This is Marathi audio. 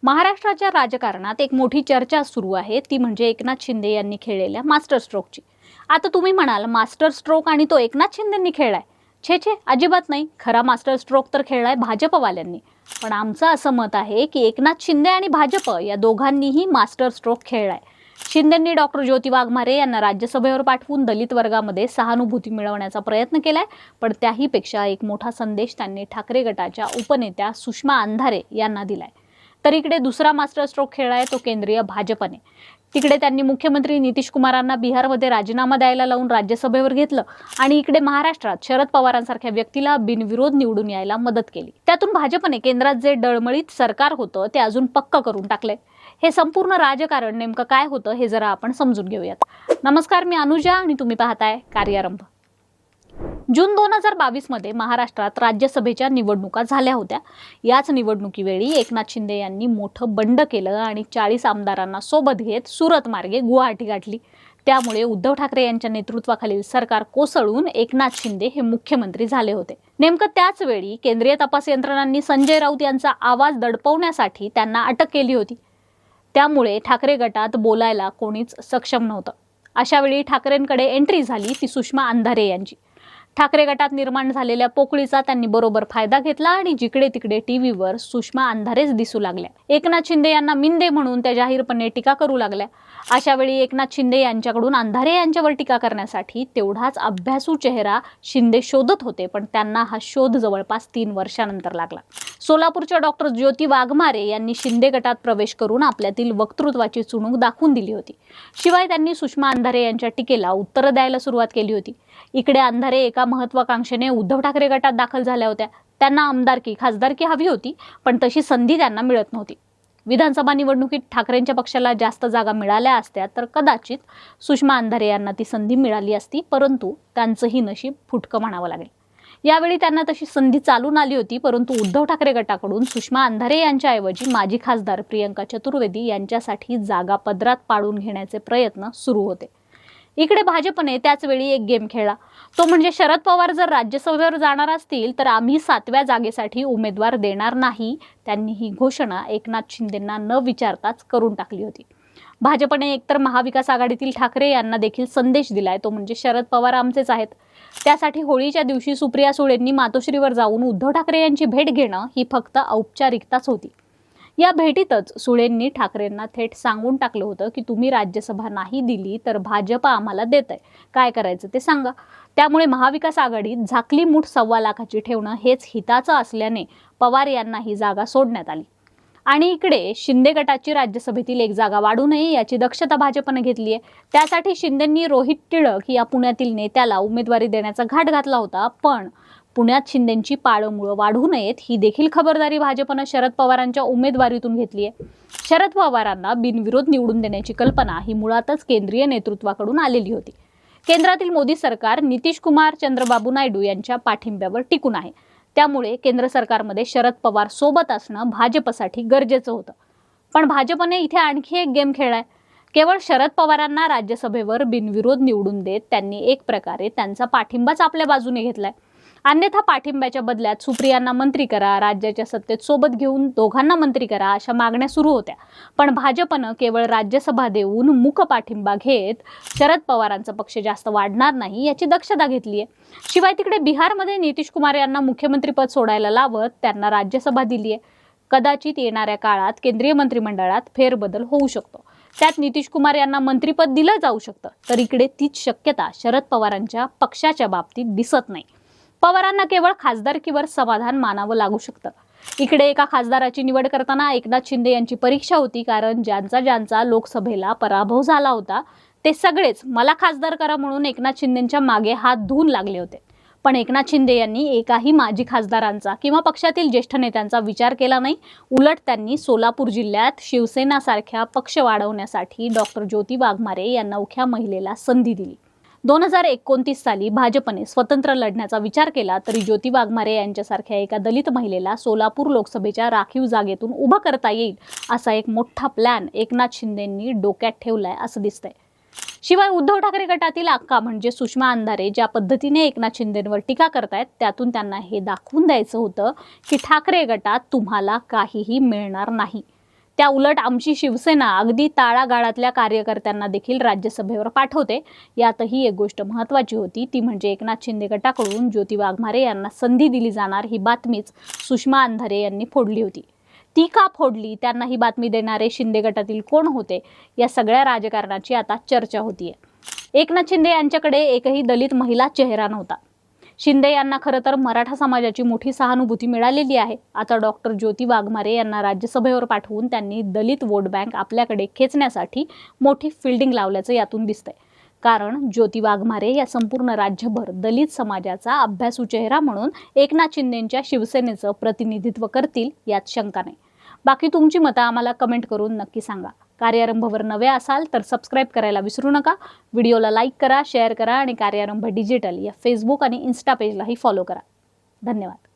महाराष्ट्राच्या राजकारणात एक मोठी चर्चा सुरू आहे, ती म्हणजे एकनाथ शिंदे यांनी खेळलेल्या मास्टर स्ट्रोकची। आता तुम्ही म्हणाल, मास्टर स्ट्रोक आणि तो एकनाथ शिंदेंनी खेळलाय? छे छे, अजिबात नाही। खरा मास्टर स्ट्रोक तर खेळलाय भाजपवाल्यांनी। पण आमचं असं मत आहे की एकनाथ शिंदे आणि भाजप या दोघांनीही मास्टर स्ट्रोक खेळलाय। शिंदेंनी डॉक्टर ज्योती वाघमारे यांना राज्यसभेवर पाठवून दलित वर्गामध्ये सहानुभूती मिळवण्याचा प्रयत्न केलाय, पण त्याही पेक्षा एक मोठा संदेश त्यांनी ठाकरे गटाच्या उपनेत्या सुषमा अंधारे यांना दिलाय। तर इकडे दुसरा मास्टर स्ट्रोक खेळलाय तो केंद्रीय भाजपने। तिकडे त्यांनी मुख्यमंत्री नितीश कुमारांना बिहारमध्ये राजीनामा द्यायला लावून राज्यसभेवर घेतलं आणि इकडे महाराष्ट्रात शरद पवारांसारख्या व्यक्तीला बिनविरोध निवडून यायला मदत केली। त्यातून भाजपने केंद्रात जे डळमळीत सरकार होतं ते अजून पक्क करून टाकले। हे संपूर्ण राजकारण नेमकं काय होतं हे जरा आपण समजून घेऊयात। नमस्कार, मी अनुजा आणि तुम्ही पाहताय कार्यारंभ। जून 2022 मध्ये महाराष्ट्रात राज्यसभेच्या निवडणुका झाल्या होत्या। याच निवडणुकीवेळी एकनाथ शिंदे यांनी मोठं बंड केलं आणि 40 आमदारांना सोबत घेत सुरत मार्गे गुवाहाटी गाठली। त्यामुळे उद्धव ठाकरे यांच्या नेतृत्वाखालील सरकार कोसळून एकनाथ शिंदे हे मुख्यमंत्री झाले होते। नेमकं त्याच वेळी केंद्रीय तपास यंत्रणांनी संजय राऊत यांचा आवाज दडपवण्यासाठी त्यांना अटक केली होती। त्यामुळे ठाकरे गटात बोलायला कोणीच सक्षम नव्हतं। अशा वेळी ठाकरेंकडे एंट्री झाली ती सुषमा अंधारे यांची। ठाकरे गटात निर्माण झालेल्या पोकळीचा त्यांनी बरोबर फायदा घेतला आणि जिकडे तिकडे टीव्हीवर सुषमा अंधारेच दिसू लागल्या। एकनाथ शिंदे यांना मिंदे म्हणून त्या जाहीरपणे टीका करू लागल्या। अशा वेळी एकनाथ शिंदे यांच्याकडून अंधारे यांच्यावर टीका करण्यासाठी तेवढाच अभ्यासू चेहरा शिंदे शोधत होते, पण त्यांना हा शोध जवळपास 3 वर्षांनंतर लागला। सोलापूरच्या डॉक्टर ज्योती वाघमारे यांनी शिंदे गटात प्रवेश करून आपल्यातील वक्तृत्वाची चुणूक दाखवून दिली होती। शिवाय त्यांनी सुषमा अंधारे यांच्या टीकेला उत्तर द्यायला सुरुवात केली होती। इकडे अंधारे एका महत्त्वाकांक्षेने उद्धव ठाकरे गटात दाखल झाल्या होत्या। त्यांना आमदारकी खासदारकी हवी होती, पण तशी संधी त्यांना मिळत नव्हती। विधानसभा निवडणुकीत ठाकरेंच्या पक्षाला जास्त जागा मिळाल्या असत्या तर कदाचित सुषमा अंधारे यांना ती संधी मिळाली असती, परंतु त्यांचंही नशीब फुटकं म्हणावं लागेल। यावेळी त्यांना तशी संधी चालून आली होती, परंतु उद्धव ठाकरे गटाकडून सुषमा अंधारे यांच्याऐवजी माजी खासदार प्रियंका चतुर्वेदी यांच्यासाठी जागा पदरात पाडून घेण्याचे प्रयत्न सुरू होते। इकडे भाजपने त्याच वेळी एक गेम खेळला, तो म्हणजे शरद पवार जर राज्यसभेवर जाणार असतील तर आम्ही 7व्या जागेसाठी उमेदवार देणार नाही। त्यांनी ही घोषणा एकनाथ शिंदेंना न विचारताच करून टाकली होती। भाजपने एकतर महाविकास आघाडीतील ठाकरे यांना देखील संदेश दिलाय, तो म्हणजे शरद पवार आमचेच आहेत। त्यासाठी होळीच्या दिवशी सुप्रिया सुळेंनी मातोश्रीवर जाऊन उद्धव ठाकरे यांची भेट घेणं ही फक्त औपचारिकताच होती। या भेटीतच सुळेंनी ठाकरेंना थेट सांगून टाकलं होतं की तुम्ही राज्यसभा नाही दिली तर भाजप आम्हाला देतंय, काय करायचं ते सांगा। त्यामुळे महाविकास आघाडीत झाकली मूठ 1.25 लाखाची ठेवणं हेच हिताचं असल्याने पवार यांना ही जागा सोडण्यात आली। आणि इकडे शिंदे गटाची राज्यसभेतील एक जागा वाढू नये याची दक्षता भाजपने घेतली आहे। त्यासाठी शिंदेंनी रोहित टिळक या पुण्यातील नेत्याला उमेदवारी देण्याचा घाट घातला होता, पण पुण्यात शिंदेंची पाळंमुळं वाढू नयेत ही देखील खबरदारी भाजपनं शरद पवारांच्या उमेदवारीतून घेतली आहे। शरद पवारांना बिनविरोध निवडून देण्याची कल्पना ही मुळातच केंद्रीय नेतृत्वाकडून आलेली होती। केंद्रातील मोदी सरकार नितीश कुमार, चंद्रबाबू नायडू यांच्या पाठिंब्यावर टिकून आहे। त्यामुळे केंद्र सरकारमध्ये शरद पवार सोबत असणं भाजपसाठी गरजेचं होतं। पण भाजपने इथे आणखी एक गेम खेळलाय। केवळ शरद पवारांना राज्यसभेवर बिनविरोध निवडून देत त्यांनी एक प्रकारे त्यांचा पाठिंबाच आपल्या बाजूने घेतलाय। अन्यथा पाठिंब्याच्या बदल्यात सुप्रियांना मंत्री करा, राज्याच्या सत्तेत सोबत घेऊन दोघांना मंत्री करा अशा मागण्या सुरू होत्या। पण भाजपनं केवळ राज्यसभा देऊन मूक पाठिंबा घेत शरद पवारांचा पक्ष जास्त वाढणार नाही याची दक्षता घेतली आहे। शिवाय तिकडे बिहारमध्ये नितीश कुमार यांना मुख्यमंत्रीपद सोडायला लावत त्यांना राज्यसभा दिली आहे। कदाचित येणाऱ्या काळात केंद्रीय मंत्रिमंडळात फेरबदल होऊ शकतो, त्यात नितीश कुमार यांना मंत्रिपद दिलं जाऊ शकतं। तर इकडे तीच शक्यता शरद पवारांच्या पक्षाच्या बाबतीत दिसत नाही। पवारांना केवळ खासदारकीवर समाधान मानावं लागू शकतं। इकडे एका खासदाराची निवड करताना एकनाथ शिंदे यांची परीक्षा होती, कारण ज्यांचा लोकसभेला पराभव झाला होता ते सगळेच मला खासदार करा म्हणून एकनाथ शिंदेंच्या मागे हात धुवून लागले होते। पण एकनाथ शिंदे यांनी एकाही माजी खासदारांचा किंवा पक्षातील ज्येष्ठ नेत्यांचा विचार केला नाही। उलट त्यांनी सोलापूर जिल्ह्यात शिवसेना सारख्या पक्ष वाढवण्यासाठी डॉक्टर ज्योती वाघमारे या नवख्या महिलेला संधी दिली। 2029 साली भाजपने स्वतंत्र लढण्याचा विचार केला तरी ज्योती वाघमारे यांच्यासारख्या एका दलित महिलेला सोलापूर लोकसभेच्या राखीव जागेतून उभं करता येईल असा एक मोठा प्लॅन एकनाथ शिंदेंनी डोक्यात ठेवलाय असं दिसतंय। शिवाय उद्धव ठाकरे गटातील अक्का म्हणजे सुषमा अंधारे ज्या पद्धतीने एकनाथ शिंदेंवर टीका करतायत त्यातून त्यांना हे दाखवून द्यायचं होतं की ठाकरे गटात तुम्हाला काहीही मिळणार नाही। त्या उलट आमची शिवसेना अगदी तळागाळातल्या कार्यकर्त्यांना देखील राज्यसभेवर पाठवते. यातही एक गोष्ट महत्त्वाची होती, ती म्हणजे एकनाथ शिंदे गटाकडून ज्योती वाघमारे यांना संधी दिली जाणार ही बातमीच सुषमा अंधारे यांनी फोडली होती. ती का फोडली, त्यांना ही बातमी देणारे शिंदे गटातील कोण होते, या सगळ्या राजकारणाची आता चर्चा होतीये. एकनाथ शिंदे यांच्याकडे एकही दलित महिला चेहरा नव्हता. शिंदे यांना खरं तर मराठा समाजाची मोठी सहानुभूती मिळालेली आहे. आता डॉक्टर ज्योती वाघमारे यांना राज्यसभेवर पाठवून त्यांनी दलित वोट बँक आपल्याकडे खेचण्यासाठी मोठी फिल्डिंग लावल्याचं यातून दिसतंय. कारण ज्योती वाघमारे या संपूर्ण राज्यभर दलित समाजाचा अभ्यासू चेहरा म्हणून एकनाथ शिंदेंच्या शिवसेनेचं प्रतिनिधित्व करतील यात शंका नाही. बाकी तुमची मतं आम्हाला कमेंट करून नक्की सांगा. कार्यारंभवर नवे असाल तर सबस्क्राईब करायला विसरू नका. व्हिडिओला लाईक करा, शेअर करा आणि कार्यारंभ डिजिटल या फेसबुक आणि इन्स्टा पेजलाही फॉलो करा. धन्यवाद.